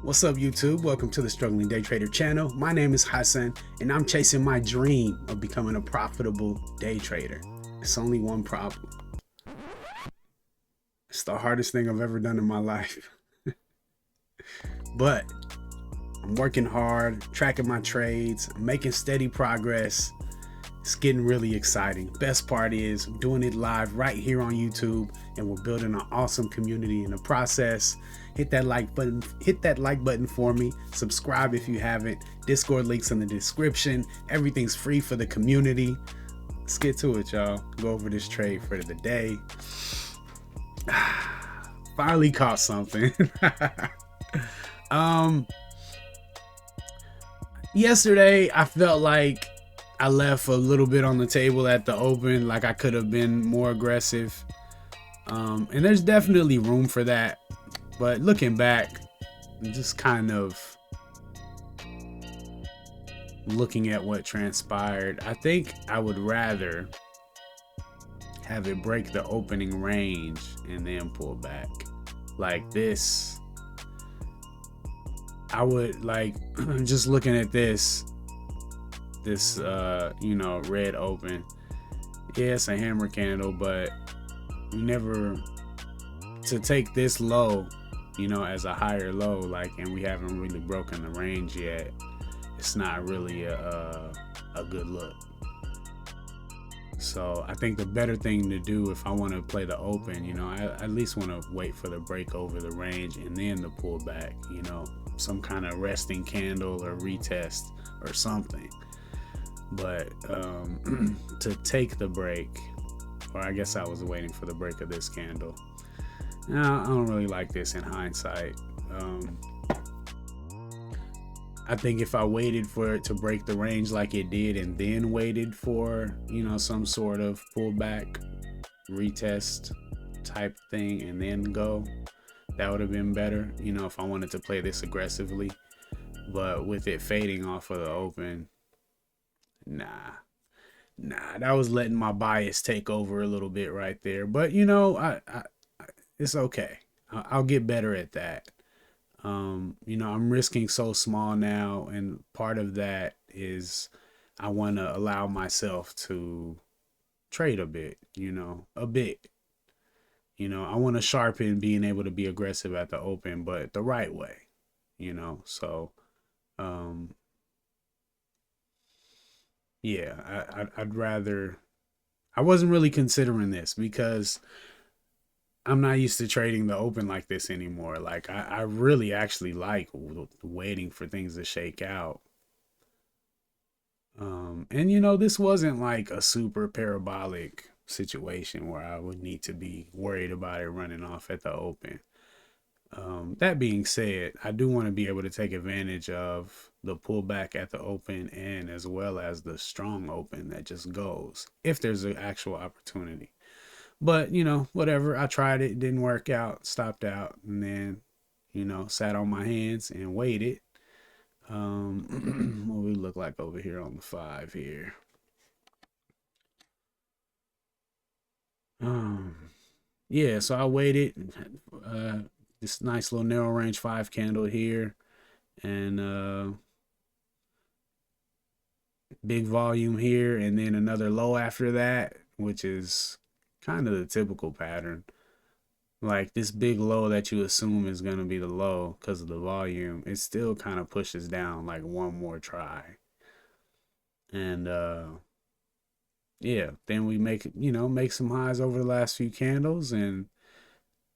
What's up, YouTube? Welcome to the Struggling Day Trader channel. My name is Hassan, and I'm chasing my dream of becoming a profitable day trader. It's only one problem. It's the hardest thing I've ever done in my life. But I'm working hard, tracking my trades, I'm making steady progress. It's getting really exciting. Best part is I'm doing it live right here on YouTube, and we're building an awesome community in the process. Hit that like button for me. Subscribe if you haven't. Discord links in the description. Everything's free for the community. Let's get to it, y'all. Go over this trade for the day. Finally caught something. Yesterday I felt like I left a little bit on the table at the open, like I could have been more aggressive. And there's definitely room for that. But looking back, just kind of looking at what transpired, I think I would rather have it break the opening range and then pull back. Like this, I would like just looking at this red open. Yeah, it's a hammer candle, but you never to take this low, as a higher low, like, and we haven't really broken the range yet. It's not really a good look. So I think the better thing to do if I want to play the open, I at least want to wait for the break over the range and then the pullback, some kind of resting candle or retest or something. But to take the break, or I guess I was waiting for the break of this candle. Now, I don't really like this in hindsight. I think if I waited for it to break the range like it did and then waited for, some sort of pullback, retest type thing and then go, that would have been better, if I wanted to play this aggressively. But with it fading off of the open, nah, that was letting my bias take over a little bit right there. But it's okay. I'll get better at that. I'm risking so small now, and part of that is I want to allow myself to trade a bit. I want to sharpen being able to be aggressive at the open, but the right way. So yeah, I'd rather. I wasn't really considering this because I'm not used to trading the open like this anymore. Like I really actually like waiting for things to shake out. And this wasn't like a super parabolic situation where I would need to be worried about it running off at the open. That being said, I do want to be able to take advantage of the pullback at the open and as well as the strong open that just goes if there's an actual opportunity. But, whatever. I tried it. Didn't work out. Stopped out. And then, sat on my hands and waited. What we look like over here on the 5 here. Yeah, so I waited. This nice little narrow range 5 candle here. And big volume here. And then another low after that, which is kind of the typical pattern. Like this big low that you assume is going to be the low because of the volume, it still kind of pushes down like one more try. And yeah, then we make some highs over the last few candles and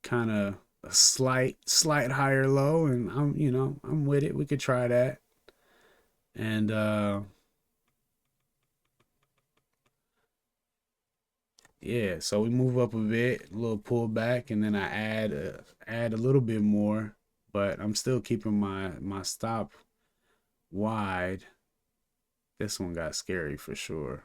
kind of a slight higher low, and I'm with it. We could try that. And yeah, so we move up a bit, a little pullback, and then I add a little bit more, but I'm still keeping my stop wide. This one got scary for sure.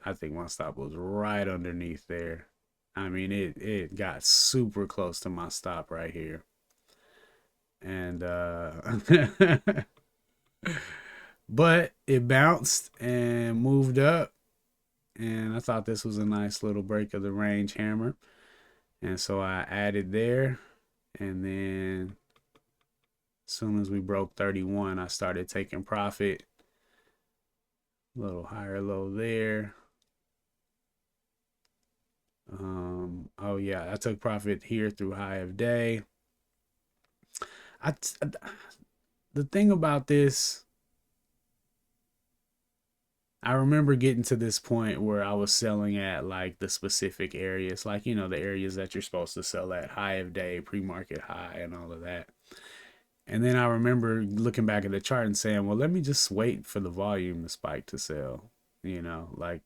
I think my stop was right underneath there. I mean, it got super close to my stop right here. And but it bounced and moved up. And I thought this was a nice little break of the range hammer. And so I added there. And then As soon as we broke 31, I started taking profit. A little higher low there. Oh yeah, I took profit here through high of day. I the thing about this, I remember getting to this point where I was selling at like the specific areas, like the areas that you're supposed to sell at, high of day, pre-market high, and all of that. And then I remember looking back at the chart and saying, well, let me just wait for the volume to spike to sell. Like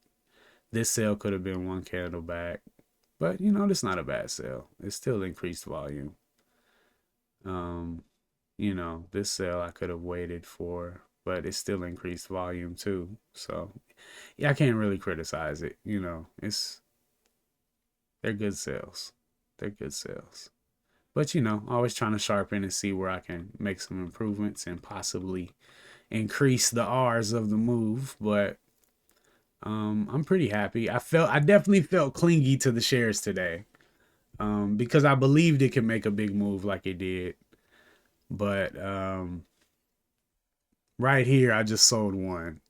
this sale could have been one candle back, but this not a bad sale. It's still increased volume. Um, this sale I could have waited for, but it's still increased volume too. So yeah, I can't really criticize it. They're good sales. They're good sales. But always trying to sharpen and see where I can make some improvements and possibly increase the R's of the move. But I'm pretty happy. I definitely felt clingy to the shares today. Because I believed it could make a big move like it did. But right here I just sold one.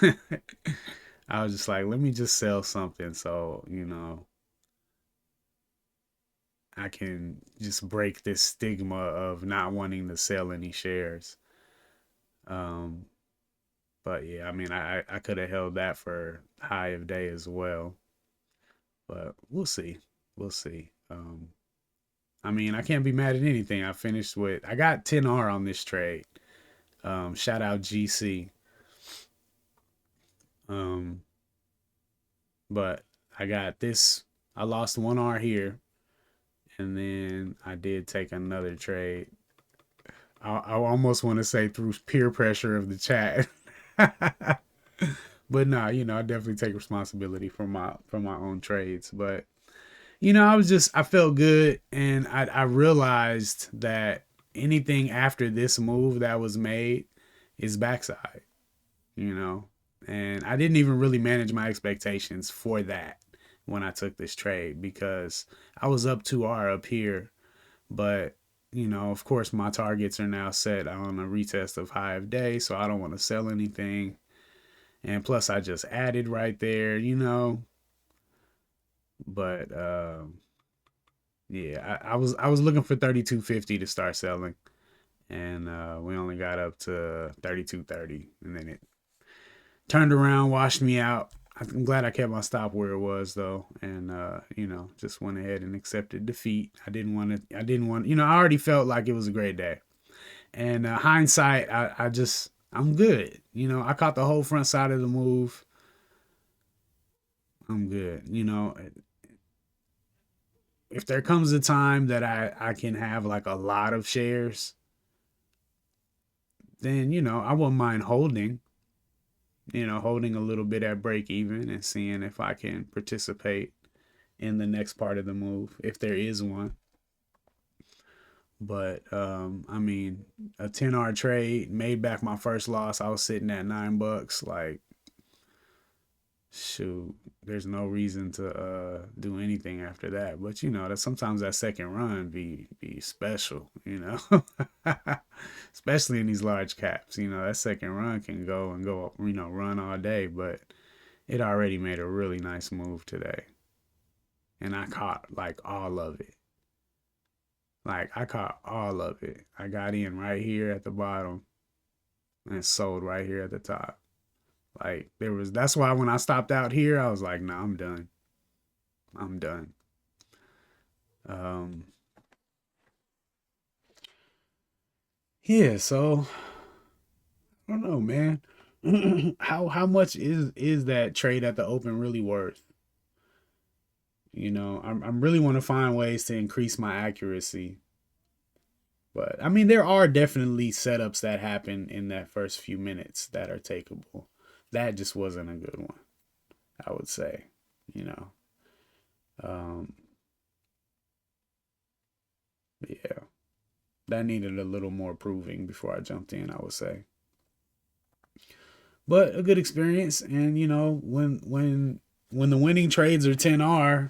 I was just like, let me just sell something so, I can just break this stigma of not wanting to sell any shares. Um, but yeah, I mean, I could have held that for high of day as well, but we'll see. We'll see. I mean, I can't be mad at anything. I got 10R on this trade. Shout out GC. Um, but I got this. I lost 1R here, and then I did take another trade. I almost want to say through peer pressure of the chat. But nah, I definitely take responsibility for my own trades. But I felt good, and I realized that anything after this move that was made is backside. You know, and I didn't even really manage my expectations for that when I took this trade because I was up 2R up here, but of course, my targets are now set on a retest of high of day, so I don't want to sell anything. And plus, I just added right there. But yeah, I was looking for 32.50 to start selling, and we only got up to 32.30, and then it turned around, washed me out. I'm glad I kept my stop where it was though, and just went ahead and accepted defeat. I didn't want to. I didn't want. I already felt like it was a great day, and hindsight, I'm good. I caught the whole front side of the move. I'm good. If there comes a time that I can have like a lot of shares, then I wouldn't mind holding a little bit at break even and seeing if I can participate in the next part of the move if there is one. But I mean, a 10R trade made back my first loss. I was sitting at $9. Like, shoot, there's no reason to do anything after that. But that sometimes that second run be special. Especially in these large caps. That second run can go and go, run all day, but it already made a really nice move today. And I caught like all of it. Like I caught all of it. I got in right here at the bottom and sold right here at the top. Like that's why when I stopped out here, I was like, nah, I'm done. I'm done. Um yeah, so I don't know, man. How much is that trade at the open really worth? I'm really want to find ways to increase my accuracy. But I mean, there are definitely setups that happen in that first few minutes that are takeable. That just wasn't a good one, I would say. You know, um, yeah, that needed a little more proving before I jumped in, I would say. But a good experience, and when the winning trades are 10R,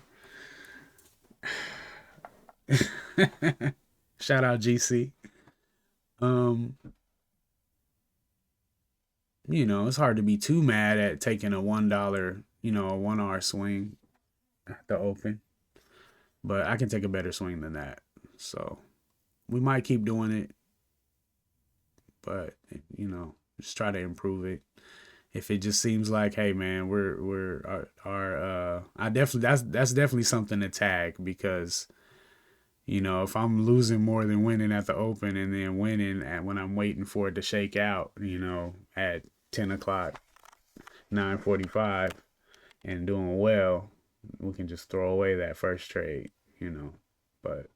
shout out GC. Um, it's hard to be too mad at taking a $1, a 1 hour swing at the open, but I can take a better swing than that. So we might keep doing it, but just try to improve it. If it just seems like, hey man, we're our I definitely that's definitely something to tag, because if I'm losing more than winning at the open, and then winning at when I'm waiting for it to shake out, at 10 o'clock, 9:45, and doing well, we can just throw away that first trade, But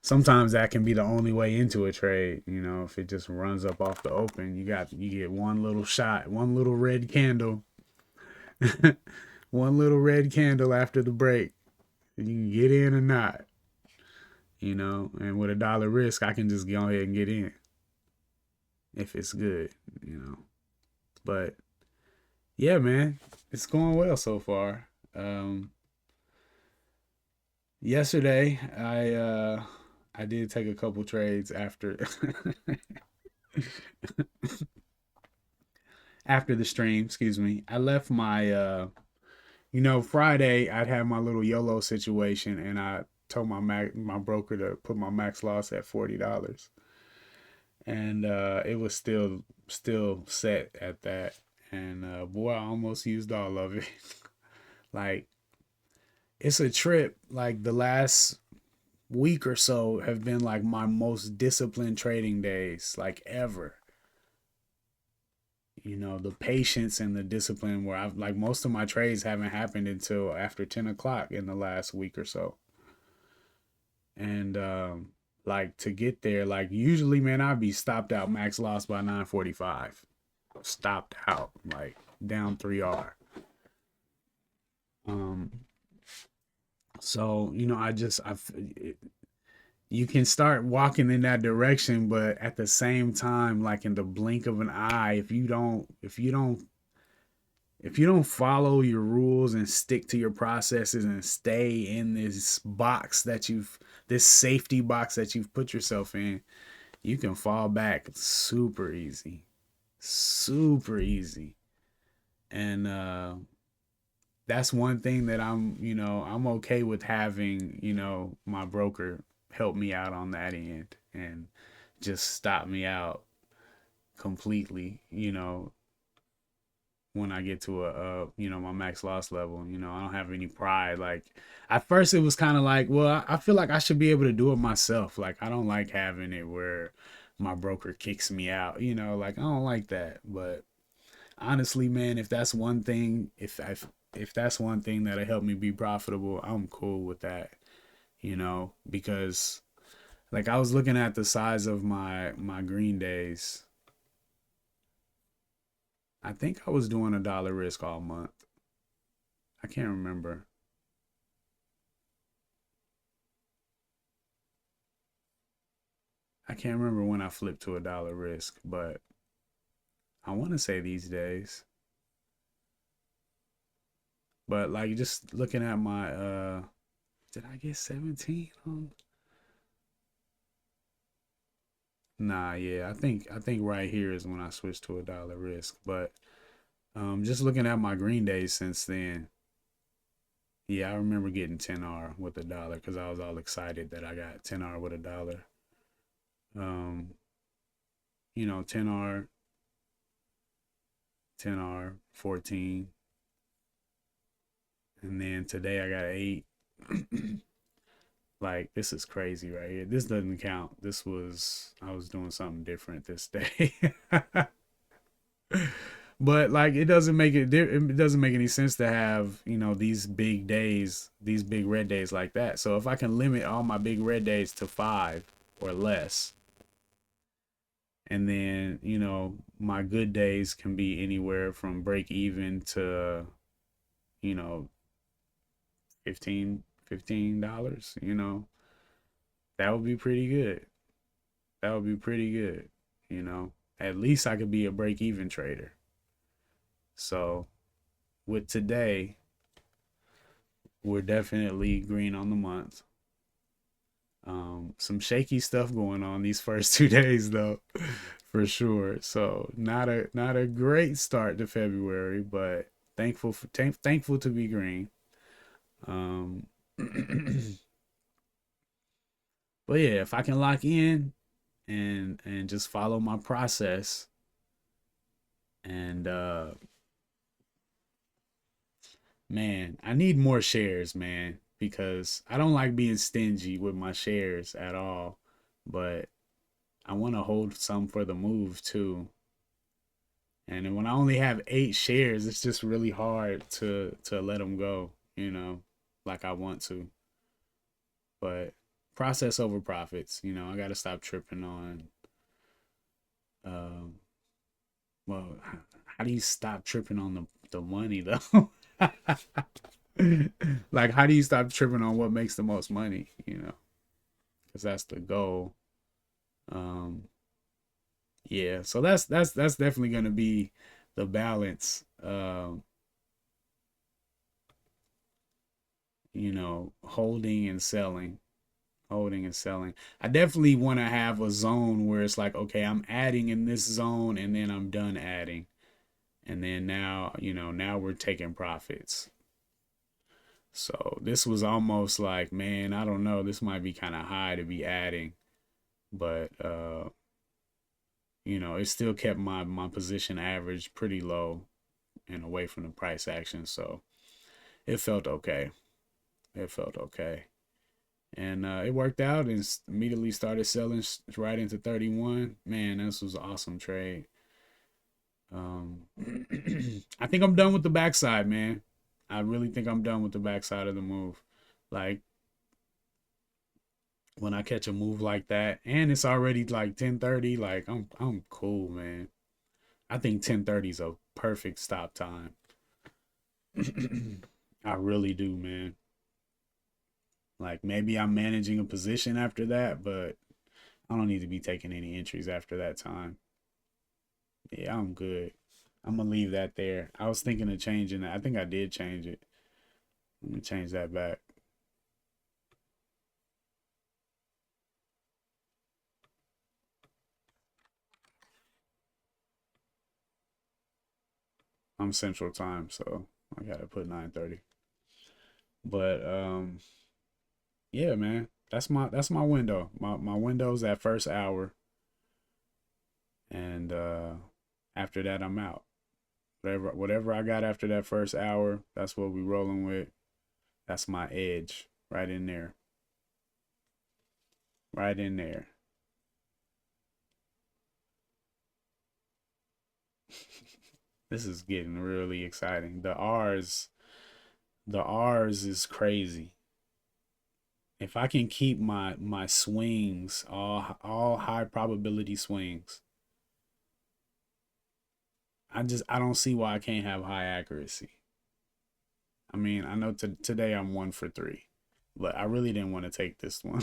sometimes that can be the only way into a trade. If it just runs up off the open, you get one little shot, one little red candle, one little red candle after the break. You can get in or not, and with $1 risk, I can just go ahead and get in if it's good. But yeah, man, it's going well so far. Yesterday, I did take a couple trades after after the stream. Excuse me. I left my Friday. I'd had my little YOLO situation, and I told my broker to put my max loss at $40, and it was still set at that. And boy, I almost used all of it. Like, it's a trip. Like, the last week or so have been like my most disciplined trading days like ever. The patience and the discipline, where I've like most of my trades haven't happened until after 10 o'clock in the last week or so. And like, to get there, like, usually, man, I'd be stopped out max loss by 9:45. Stopped out, like, down 3R. Um so you can start walking in that direction, but at the same time, like, in the blink of an eye, if you don't follow your rules and stick to your processes and stay in this safety box that you've put yourself in, you can fall back super easy. Super easy. And that's one thing that I'm okay with having, my broker help me out on that end and just stop me out completely, when I get to my max loss level. I don't have any pride. Like, at first it was kind of like, well, I feel like I should be able to do it myself. Like, I don't like having it where my broker kicks me out, like, I don't like that. But honestly, man, if that's one thing that'll help me be profitable, I'm cool with that, because, like, I was looking at the size of my green days. I think I was doing $1 risk all month. I can't remember. I can't remember when I flipped to $1 risk, but I want to say these days. But, like, just looking at my did I get 17 on? Nah, yeah. I think right here is when I switched to $1 risk. But just looking at my green days since then, yeah, I remember getting 10R with $1 because I was all excited that I got 10R with $1. 10R, 10R, 14, and then today I got 8. Like, this is crazy right here. This doesn't count. I was doing something different this day. But, like, it doesn't make any sense to have, these big days, these big red days like that. So if I can limit all my big red days to 5 or less, and then, my good days can be anywhere from break even to, you know 15 $15, that would be pretty good. That would be pretty good. you know at least I could be a break even trader. So with today, we're definitely green on the month. Some shaky stuff going on these first 2 days though, for sure. So not a great start to February, but thankful to be green. Um, but yeah, if I can lock in and just follow my process and man, I need more shares, man, because I don't like being stingy with my shares at all, but I want to hold some for the move too. And when I only have 8 shares, it's just really hard to let them go, like I want to. But process over profits, I got to stop tripping on um well, how do you stop tripping on the money though? Like, how do you stop tripping on what makes the most money? Because that's the goal. Um, yeah. So that's definitely gonna be the balance. Holding and selling, holding and selling. I definitely want to have a zone where it's like, okay, I'm adding in this zone, and then I'm done adding, and then now we're taking profits. So this was almost like, man, I don't know, this might be kind of high to be adding, but it still kept my position average pretty low and away from the price action. So it felt okay. It felt okay. And it worked out and immediately started selling right into 31. Man, this was an awesome trade. Um, I think I'm done with the backside, man. I really think I'm done with the backside of the move. Like, when I catch a move like that and it's already like 10:30, like I'm cool, man. I think 10:30 is a perfect stop time. I really do, man. Like, maybe I'm managing a position after that, but I don't need to be taking any entries after that time. Yeah, I'm good. I'm gonna leave that there. I was thinking of changing that. I think I did change it. Let me change that back. I'm Central Time, so I gotta put 9:30. But yeah, man. That's my window. My window's that first hour, and after that I'm out. Whatever I got after that first hour, that's what we rolling with. That's my edge right in there. Right in there. This is getting really exciting. The R's is crazy. If I can keep my swings all high probability swings, I don't see why I can't have high accuracy. I mean, I know today I'm 1 for 3, but I really didn't want to take this one.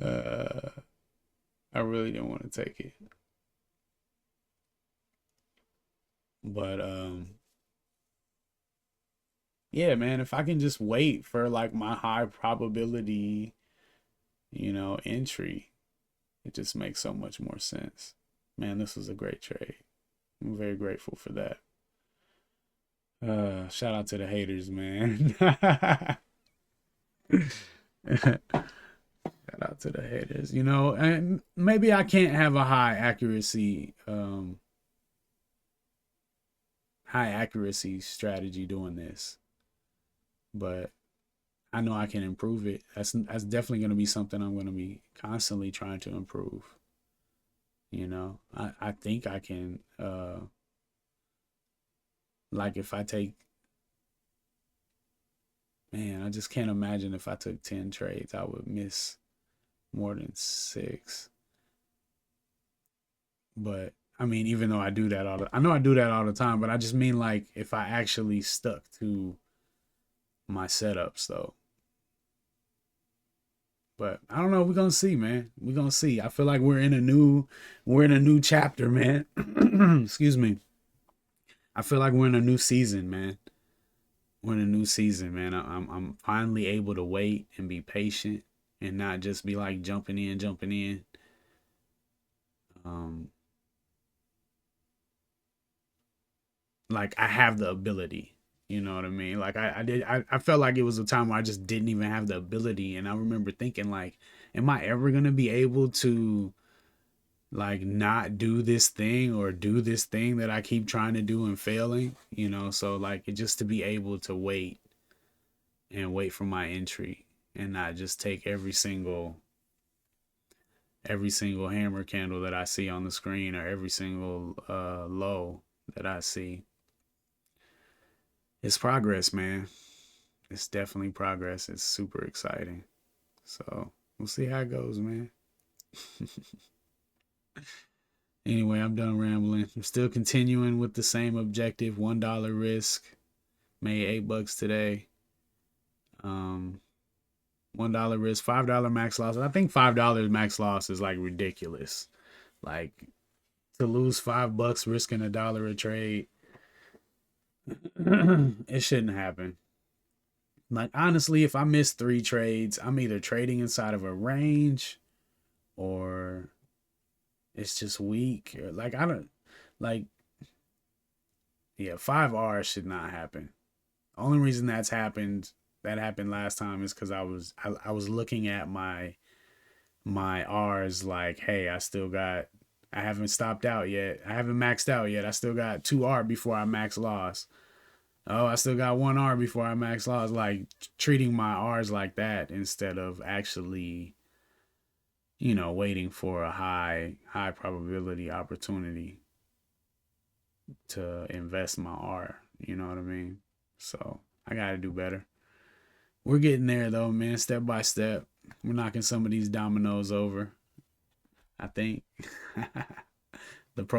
uh, I really didn't want to take it, but yeah, man. If I can just wait for like my high probability, entry, it just makes so much more sense. Man, this was a great trade. I'm very grateful for that. Shout out to the haters, man. Shout out to the haters. And maybe I can't have a high accuracy strategy doing this, but I know I can improve it. That's definitely going to be something I'm going to be constantly trying to improve. I think I can, like, if I take, man, I just can't imagine if I took 10 trades, I would miss more than 6. But I mean, even though I know I do that all the time, but I just mean like if I actually stuck to my setups though. But I don't know. We're gonna see, man. We're gonna see. I feel like we're in a new chapter, man. Excuse me. I feel like we're in a new season, man. we're in a new season, man. I'm finally able to wait and be patient and not just be like jumping in. Um, like I have the ability. You know what I mean? Like I felt like it was a time where I just didn't even have the ability. And I remember thinking like, am I ever gonna be able to like not do this thing or do this thing that I keep trying to do and failing? You know, so like it just to be able to wait and wait for my entry and not just take every single hammer candle that I see on the screen or every single low that I see. It's progress, man. It's definitely progress. It's super exciting. So we'll see how it goes, man. Anyway, I'm done rambling. I'm still continuing with the same objective, $1 risk. Made $8 today. Um, $1 risk, $5 max loss. I think $5 max loss is like ridiculous. Like to lose $5 risking $1 a trade, it shouldn't happen. Like honestly, if I miss 3 trades, I'm either trading inside of a range or it's just weak. Or like I don't like yeah, 5 R should not happen. The only reason that happened last time is because I was looking at my R's like, hey, I haven't stopped out yet. I haven't maxed out yet. I still got 2 R before I max loss. Oh, I still got 1 R before I max loss. Like treating my R's like that instead of actually, waiting for a high probability opportunity to invest my R. You know what I mean? So I gotta do better. We're getting there though, man, step by step. We're knocking some of these dominoes over. I think. My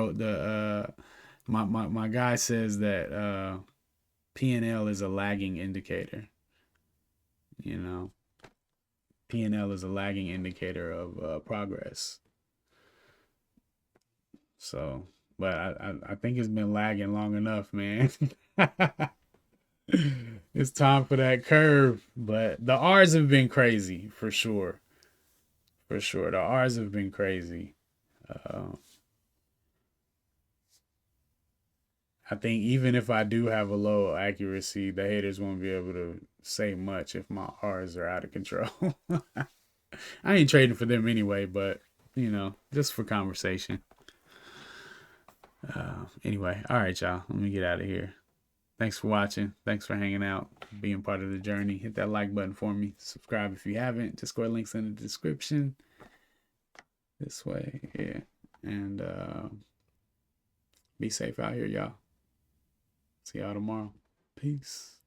guy says that P&L is a lagging indicator. You know, P&L is a lagging indicator of progress. So, but I think it's been lagging long enough, man. It's time for that curve. But the R's have been crazy for sure. For sure, the R's have been crazy. Uh, I think even if I do have a low accuracy, the haters won't be able to say much if my R's are out of control. I ain't trading for them anyway, but just for conversation. Anyway, all right, y'all. Let me get out of here. Thanks for watching. Thanks for hanging out, being part of the journey. Hit that like button for me. Subscribe if you haven't. Discord links in the description. This way, yeah. And be safe out here, y'all. See y'all tomorrow. Peace.